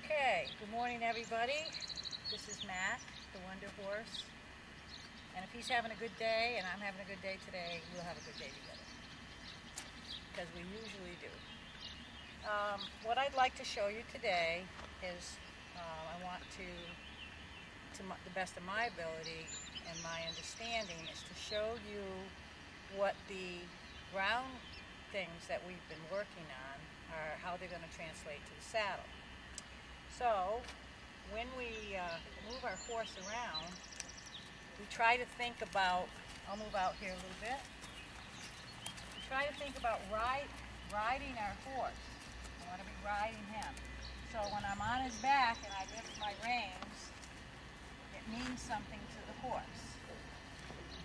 Okay, good morning everybody. This is Mac, the Wonder Horse. And if he's having a good day and I'm having a good day today, we'll have a good day together. Because we usually do. What I'd like to show you today is I want to the best of my ability and my understanding, is to show you what the ground things that we've been working on are, how they're going to translate to the saddle. So, when we move our horse around, we try to think about, I'll move out here a little bit, we try to think about riding our horse. I want to be riding him. So when I'm on his back and I lift my reins, it means something to the horse.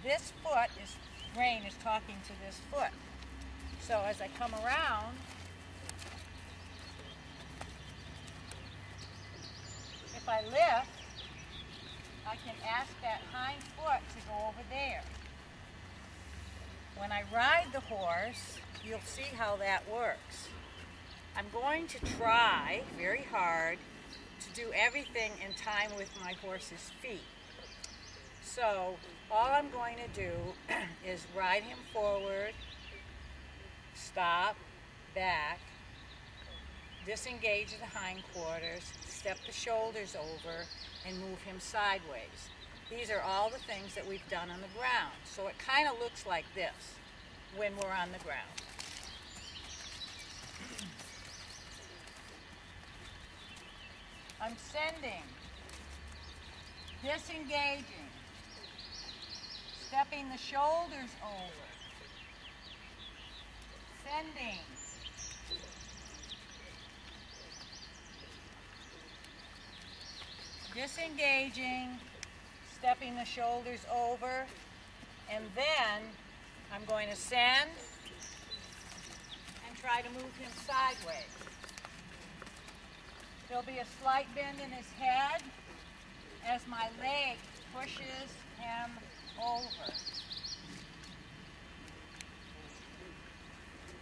This foot, rein is talking to this foot. So as I come around, if I lift, I can ask that hind foot to go over there. When I ride the horse, you'll see how that works. I'm going to try very hard to do everything in time with my horse's feet. So all I'm going to do is ride him forward, stop, back, disengage the hindquarters, step the shoulders over, and move him sideways. These are all the things that we've done on the ground. So it kind of looks like this when we're on the ground. I'm sending, disengaging, stepping the shoulders over, sending, disengaging, stepping the shoulders over, and then I'm going to send and try to move him sideways. There'll be a slight bend in his head as my leg pushes him over.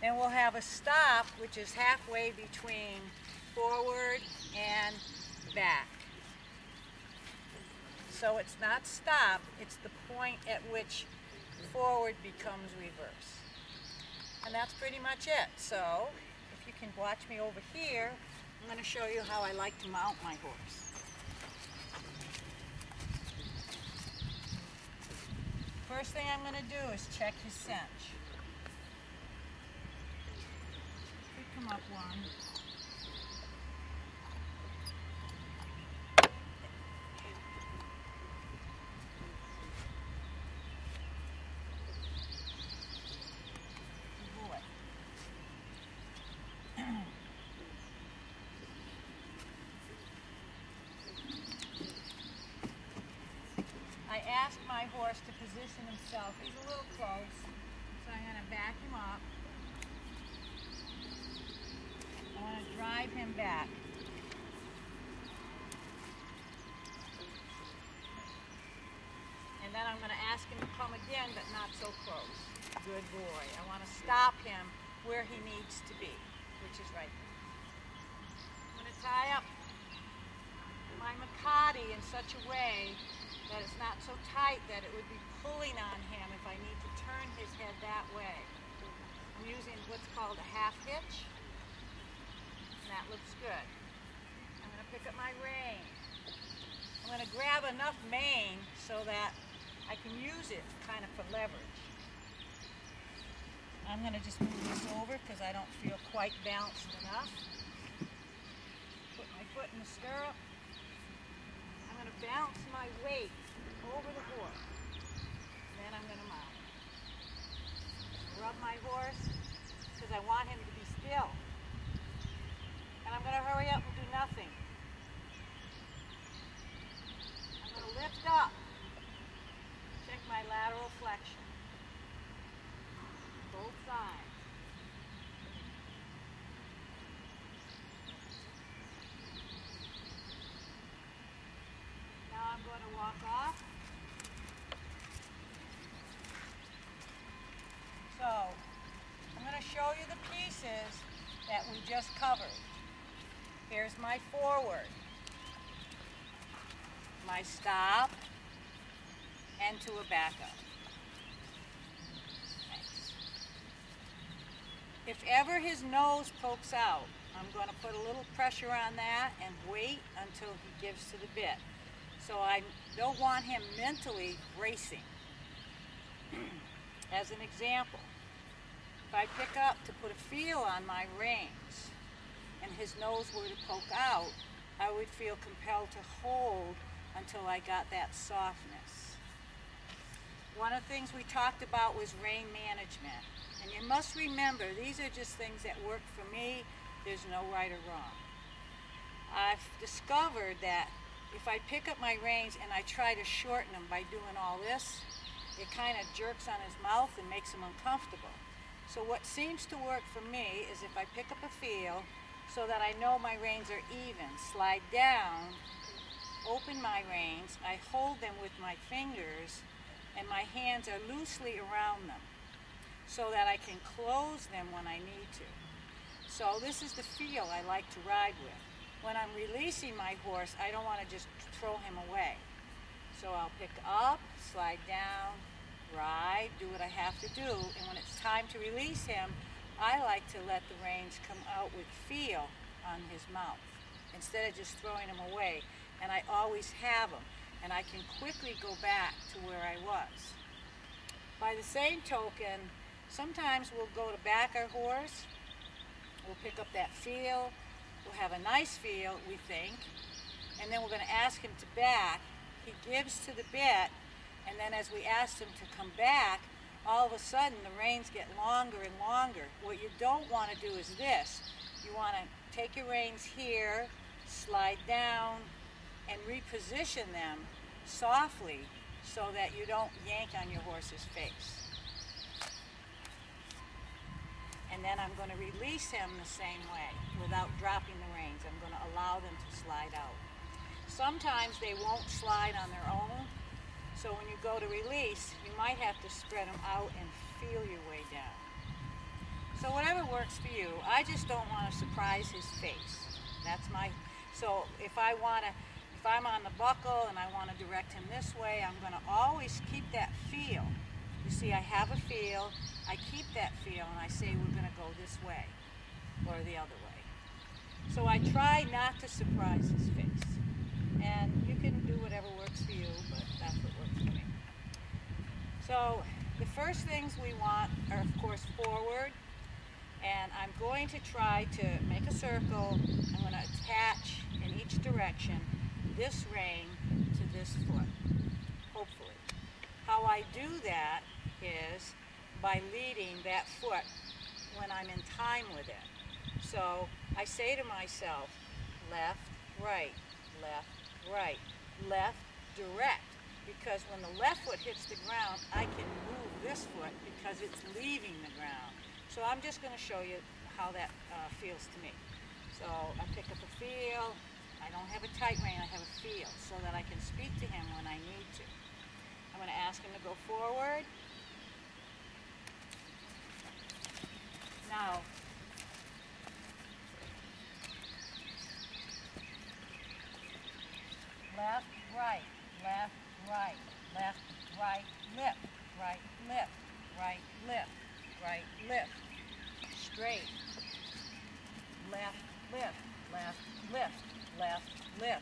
Then we'll have a stop, which is halfway between forward and back. So it's not stop, it's the point at which forward becomes reverse. And that's pretty much it. So if you can watch me over here, I'm going to show you how I like to mount my horse. First thing I'm going to do is check his cinch. Could come up one. I ask my horse to position himself. He's a little close, so I'm going to back him up. I want to drive him back. And then I'm going to ask him to come again, but not so close. Good boy. I want to stop him where he needs to be, which is right there. I'm going to tie up my Makati in such a way that it's not so tight that it would be pulling on him if I need to turn his head that way. I'm using what's called a half hitch, and that looks good. I'm going to pick up my rein. I'm going to grab enough mane so that I can use it kind of for leverage. I'm going to just move this over because I don't feel quite balanced enough. Put my foot in the stirrup. I'm going to bounce my weight over the horse. Then I'm going to mount. Rub my horse because I want him to be still. And I'm going to hurry up and do nothing. I'm going to lift up. Check my lateral flexion. Both sides. I'm going to walk off. So, I'm going to show you the pieces that we just covered. Here's my forward, my stop, and to a backup. If ever his nose pokes out, I'm going to put a little pressure on that and wait until he gives to the bit. So I don't want him mentally racing. As an example, if I pick up to put a feel on my reins and his nose were to poke out, I would feel compelled to hold until I got that softness. One of the things we talked about was rein management. And you must remember, these are just things that work for me. There's no right or wrong. I've discovered that if I pick up my reins and I try to shorten them by doing all this, it kind of jerks on his mouth and makes him uncomfortable. So what seems to work for me is if I pick up a feel so that I know my reins are even, slide down, open my reins, I hold them with my fingers, and my hands are loosely around them so that I can close them when I need to. So this is the feel I like to ride with. When I'm releasing my horse, I don't want to just throw him away. So I'll pick up, slide down, ride, do what I have to do, and when it's time to release him, I like to let the reins come out with feel on his mouth instead of just throwing him away. And I always have them, and I can quickly go back to where I was. By the same token, sometimes we'll go to back our horse, we'll pick up that feel, we'll have a nice feel, we think, and then we're going to ask him to back. He gives to the bit, and then as we ask him to come back, all of a sudden the reins get longer and longer. What you don't want to do is this. You want to take your reins here, slide down, and reposition them softly so that you don't yank on your horse's face. And then I'm going to release him the same way without dropping the reins. I'm going to allow them to slide out. Sometimes they won't slide on their own, so when you go to release, you might have to spread them out and feel your way down. So whatever works for you, I just don't want to surprise his face. That's my, so if I'm on the buckle and I want to direct him this way, I'm going to always keep that feel. You see, I have a feel, I keep that feel, and I say we're going to go this way or the other way. So I try not to surprise his face. And you can do whatever works for you, but that's what works for me. So the first things we want are, of course, forward. And I'm going to try to make a circle. I'm going to attach in each direction this rein to this foot, hopefully. How I do that is by leading that foot when I'm in time with it. So I say to myself, left, right, left, direct. Because when the left foot hits the ground, I can move this foot because it's leaving the ground. So I'm just going to show you how that feels to me. So I pick up a feel. I don't have a tight rein, I have a feel so that I can speak to him when I need to. I'm going to ask him to go forward. Now, left, right, left, right, left, right, lift, right, lift, right, lift, right, lift, straight, left, lift, left, lift, left, lift.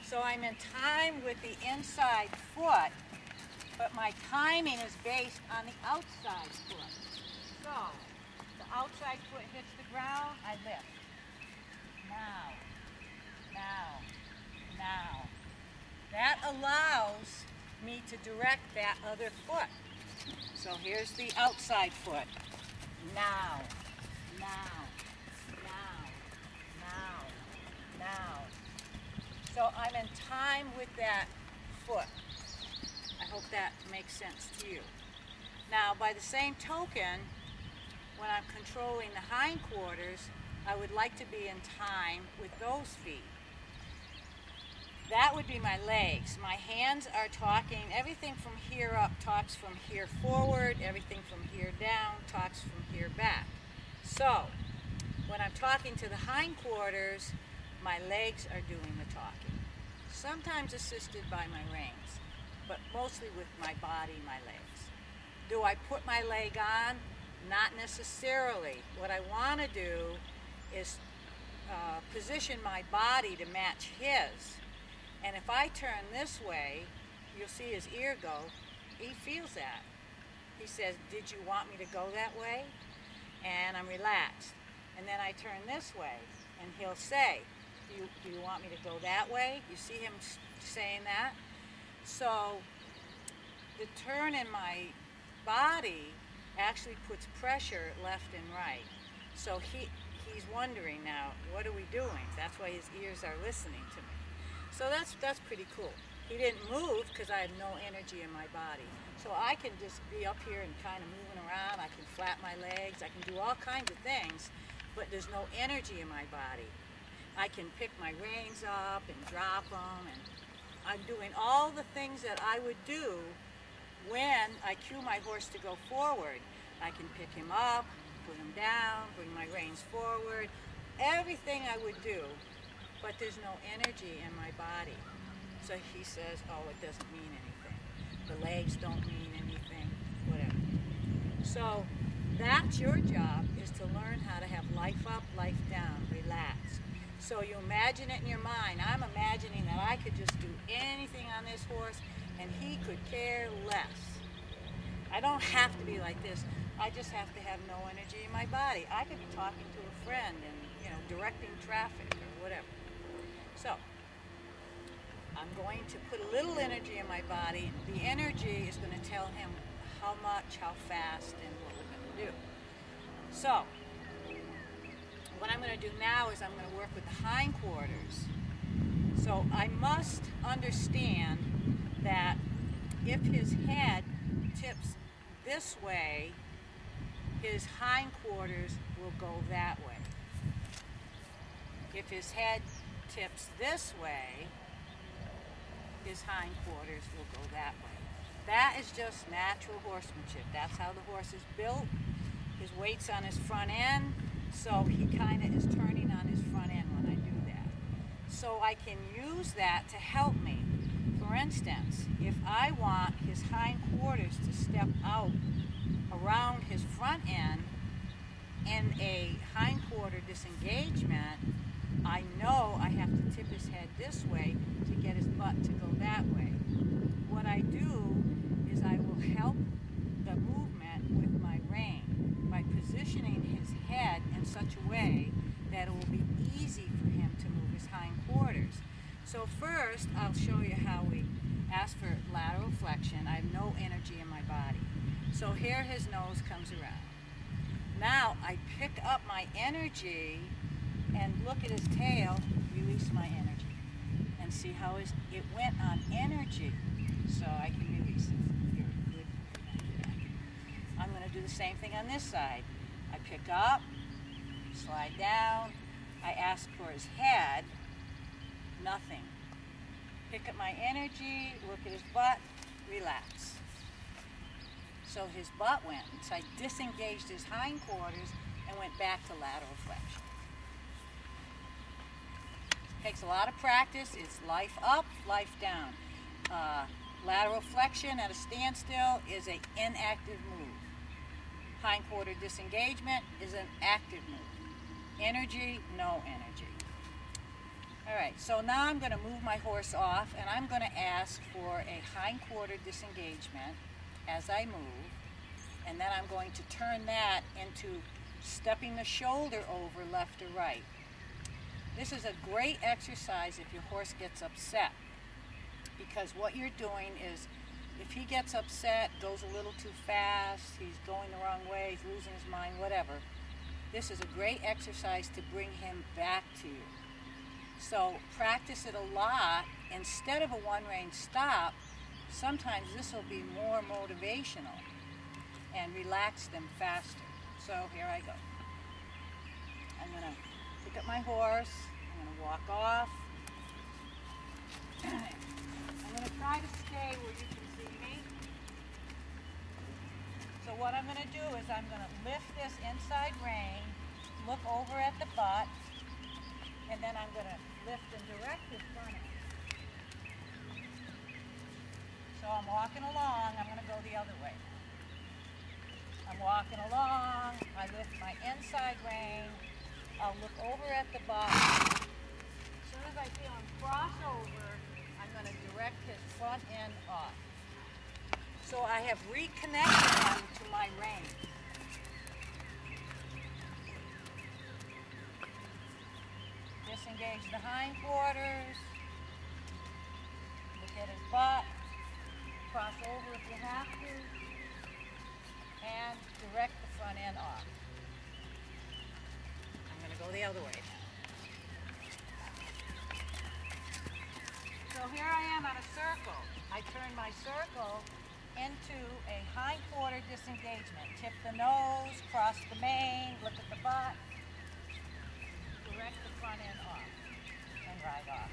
So I'm in time with the inside foot, but my timing is based on the outside foot. So, the outside foot hits the ground, I lift. Now, now, now. That allows me to direct that other foot. So here's the outside foot. Now, now, now, now, now. So I'm in time with that foot. I hope that makes sense to you. Now, by the same token, when I'm controlling the hindquarters, I would like to be in time with those feet. That would be my legs. My hands are talking, everything from here up talks from here forward, everything from here down talks from here back. So, when I'm talking to the hindquarters, my legs are doing the talking. Sometimes assisted by my reins, but mostly with my body, my legs. Do I put my leg on? Not necessarily. What I want to do is position my body to match his. And if I turn this way, you'll see his ear go. He feels that. He says, did you want me to go that way? And I'm relaxed. And then I turn this way, and he'll say, do you want me to go that way? You see him saying that? So the turn in my body actually puts pressure left and right. So he's wondering now, what are we doing? That's why his ears are listening to me. So that's pretty cool. He didn't move because I have no energy in my body. So I can just be up here and kind of moving around. I can flap my legs. I can do all kinds of things, but there's no energy in my body. I can pick my reins up and drop them, and I'm doing all the things that I would do when I cue my horse to go forward. I can pick him up, put him down, bring my reins forward, everything I would do, but there's no energy in my body. So he says, oh, it doesn't mean anything. The legs don't mean anything, whatever. So that's your job, is to learn how to have life up, life down, relax. So you imagine it in your mind. I'm imagining that I could just do anything on this horse and he could care less. I don't have to be like this. I just have to have no energy in my body. I could be talking to a friend and, directing traffic or whatever. So I'm going to put a little energy in my body. The energy is going to tell him how much, how fast, and what we're going to do. So what I'm going to do now is I'm going to work with the hindquarters. So I must understand that if his head tips this way, his hindquarters will go that way. If his head tips this way, his hindquarters will go that way. That is just natural horsemanship. That's how the horse is built. His weight's on his front end, so he kind of is turning on his front end when I do that. So I can use that to help me. For instance, if I want his hindquarters to step out around his front end in a hindquarter disengagement, I know I have to tip his head this way to get his butt to go that way. What I do is I will help the movement with my rein by positioning his head in such a way that it will be easy for him to move his hindquarters. So first, I'll show you how we ask for lateral flexion. I have no energy in my body. So here his nose comes around. Now I pick up my energy and look at his tail, release my energy. And see how it went on energy. So I can release it. Here, good. I'm going to do the same thing on this side. I pick up, slide down, I ask for his head, nothing. Pick up my energy, look at his butt, relax. So his butt went. So I disengaged his hindquarters and went back to lateral flexion. Takes a lot of practice. It's life up, life down. Lateral flexion at a standstill is an inactive move. Hindquarter disengagement is an active move. Energy, no energy. All right, so now I'm going to move my horse off, and I'm going to ask for a hindquarter disengagement as I move, and then I'm going to turn that into stepping the shoulder over left or right. This is a great exercise if your horse gets upset, because what you're doing is, if he gets upset, goes a little too fast, he's going the wrong way, he's losing his mind, whatever, this is a great exercise to bring him back to you. So practice it a lot. Instead of a one-range stop, sometimes this will be more motivational and relax them faster. So here I go. I'm going to pick up my horse, I'm going to walk off. I'm going to try to stay where you can see me. So what I'm going to do is I'm going to lift this inside rein, look over at the butt, and then I'm going to lift and direct his front end. So I'm walking along, I'm going to go the other way now. I'm walking along, I lift my inside rein, I'll look over at the bottom. As soon as I feel him cross over, I'm going to direct his front end off. So I have reconnected him to my rein. Disengage the hindquarters, look at his butt, cross over if you have to, and direct the front end off. I'm going to go the other way now. So here I am on a circle. I turn my circle into a hindquarter disengagement. Tip the nose, cross the mane, look at the butt, direct the front end off, and ride off.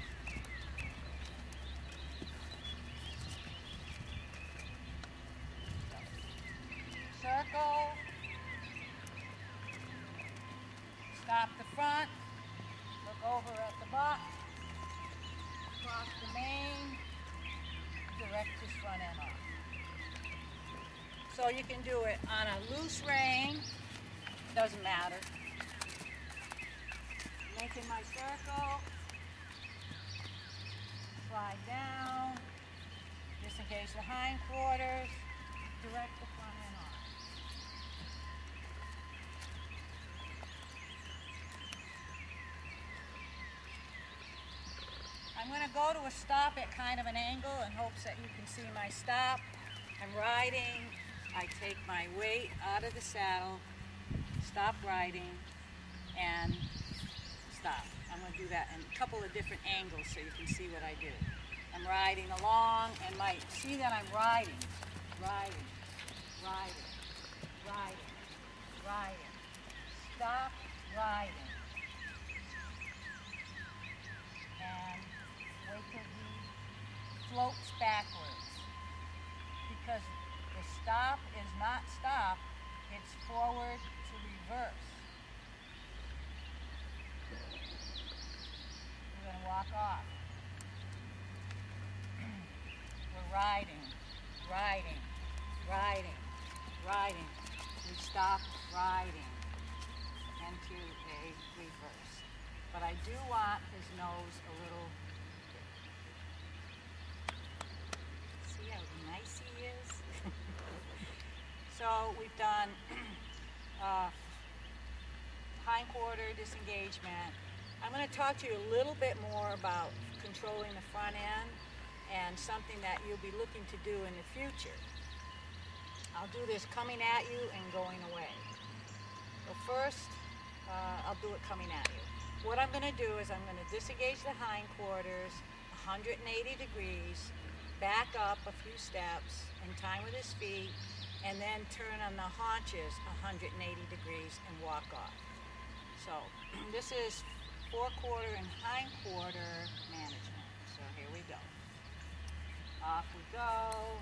Circle, stop the front, look over at the butt, cross the mane, direct his front end off. So you can do it on a loose rein, doesn't matter. Making my circle, slide down, disengage the hindquarters, direct the front end off. I'm going to go to a stop at kind of an angle in hopes that you can see my stop. I'm riding, I take my weight out of the saddle, stop riding, and stop. I'm going to do that in a couple of different angles so you can see what I do. I'm riding along and see that I'm riding, riding, riding, riding, riding, stop, riding, and wait till he floats backwards, because the stop is not stop, it's forward to reverse. We're going to walk off. We're riding, riding, riding, riding. We stop riding into a reverse. But I do want his nose a little bit. See how nice he is? So we've done hindquarter disengagement. I'm going to talk to you a little bit more about controlling the front end and something that you'll be looking to do in the future. I'll do this coming at you and going away. So first, I'll do it coming at you. What I'm going to do is I'm going to disengage the hindquarters 180 degrees, back up a few steps in time with his feet, and then turn on the haunches 180 degrees and walk off. So this is forequarter and hindquarter management. So here we go. Off we go.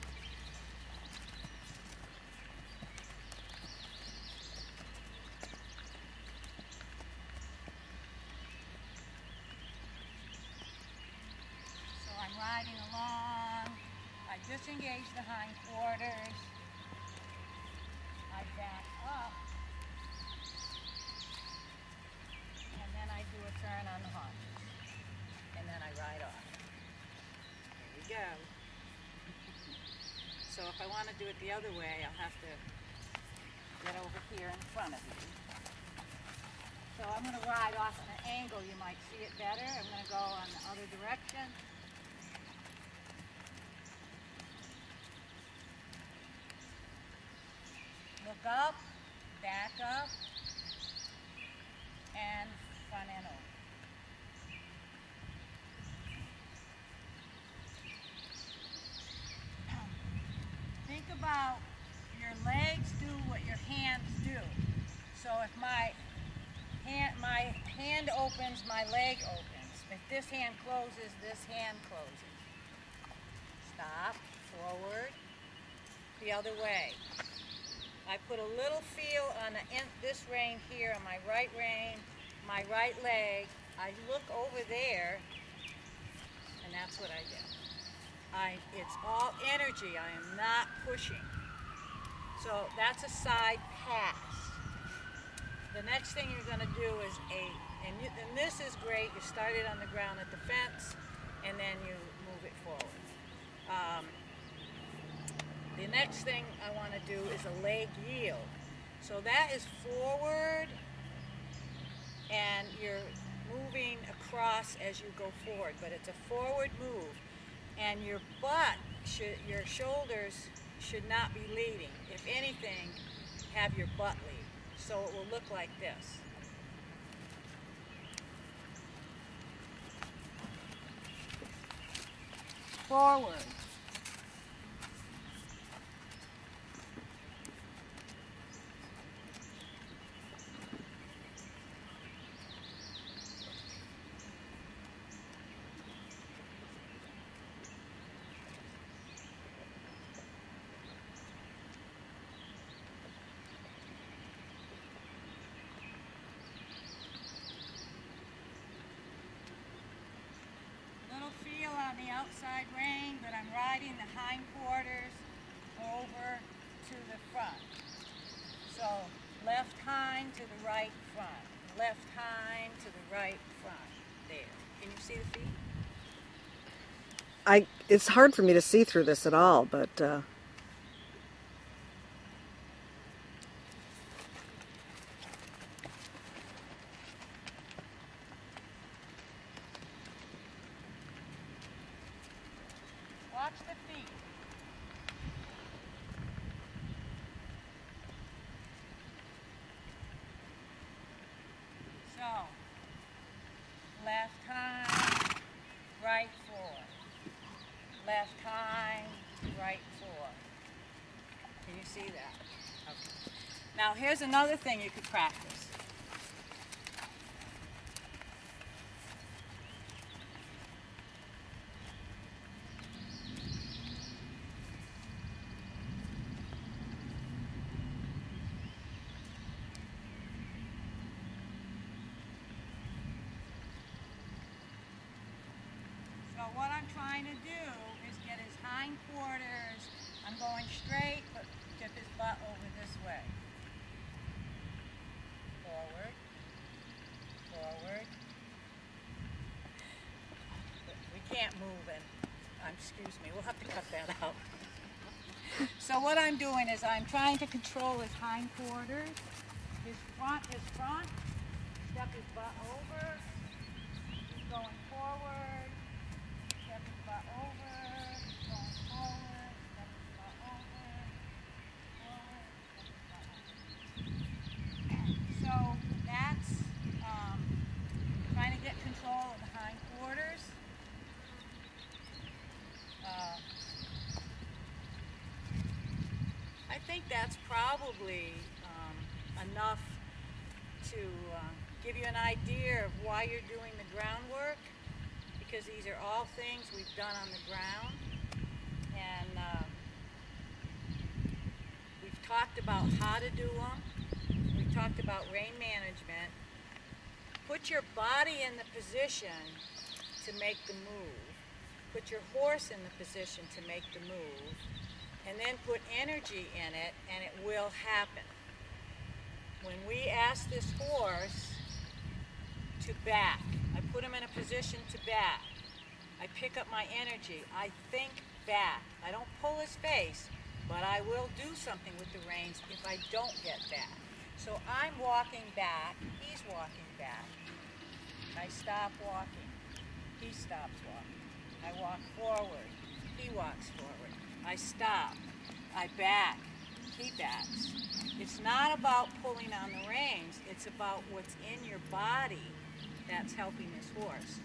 So I'm riding along. I disengage the hindquarters. I back up. And then I do a turn on the haunches. And then I ride off. There we go. So if I want to do it the other way, I'll have to get over here in front of you. So I'm going to ride off at an angle. You might see it better. I'm going to go on the other direction. Look up, back up, and front end over. Think about your legs do what your hands do. So if my hand opens, my leg opens. If this hand closes, this hand closes. Stop, forward, the other way. I put a little feel on this rein here, on my right rein, my right leg, I look over there, and that's what I get. It's all energy. I am not pushing. So that's a side pass. The next thing you're going to do is and this is great. You start it on the ground at the fence, and then you move it forward. The next thing I want to do is a leg yield. So that is forward, and you're moving across as you go forward, but it's a forward move, and your butt your shoulders should not be leading. If anything, have your butt lead. So it will look like this. Forward. Feel on the outside rein, but I'm riding the hindquarters over to the front. So left hind to the right front, left hind to the right front. There. Can you see the feet? It's hard for me to see through this at all, but watch the feet. So, left hind, right forward. Left hind, right forward. Can you see that? Okay. Now here's another thing you could practice. So what I'm trying to do is get his hindquarters. I'm going straight, but tip his butt over this way. Forward, forward. But we can't move, and excuse me, we'll have to cut that out. So what I'm doing is I'm trying to control his hindquarters. His front, step his butt over. He's going forward. Step his butt over, going forward, step his butt over, forward, step his butt over. So that's trying to get control of the hindquarters. I think that's probably enough to give you an idea of why you're doing the groundwork, because these are all things we've done on the ground, and we've talked about how to do them. We've talked about rein management. Put your body in the position to make the move. Put your horse in the position to make the move, and then put energy in it, and it will happen. When we ask this horse to back, I put him in a position to back. I pick up my energy. I think back. I don't pull his face, but I will do something with the reins if I don't get back. So I'm walking back. He's walking back. I stop walking. He stops walking. I walk forward. He walks forward. I stop. I back. He backs. It's not about pulling on the reins. It's about what's in your body that's helping this horse.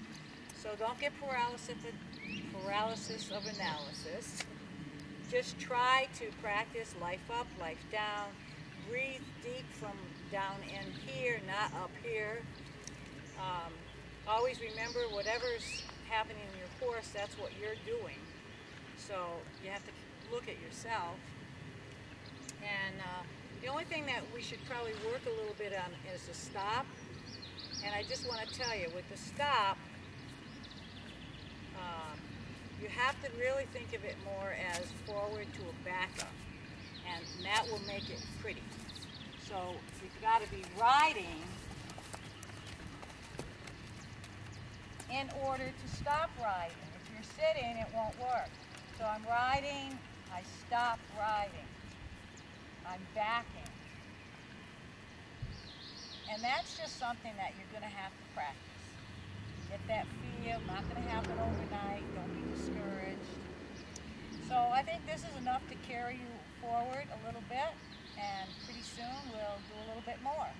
So don't get paralysis of analysis. Just try to practice life up, life down. Breathe deep from down in here, not up here. Always remember, whatever's happening in your horse, that's what you're doing. So you have to look at yourself. And the only thing that we should probably work a little bit on is to stop And I just want to tell you, with the stop, you have to really think of it more as forward to a backup, and that will make it pretty. So you've got to be riding in order to stop riding. If you're sitting, it won't work. So I'm riding, I stop riding, I'm backing. And that's just something that you're going to have to practice. Get that feel, not going to happen overnight, don't be discouraged. So I think this is enough to carry you forward a little bit, and pretty soon we'll do a little bit more.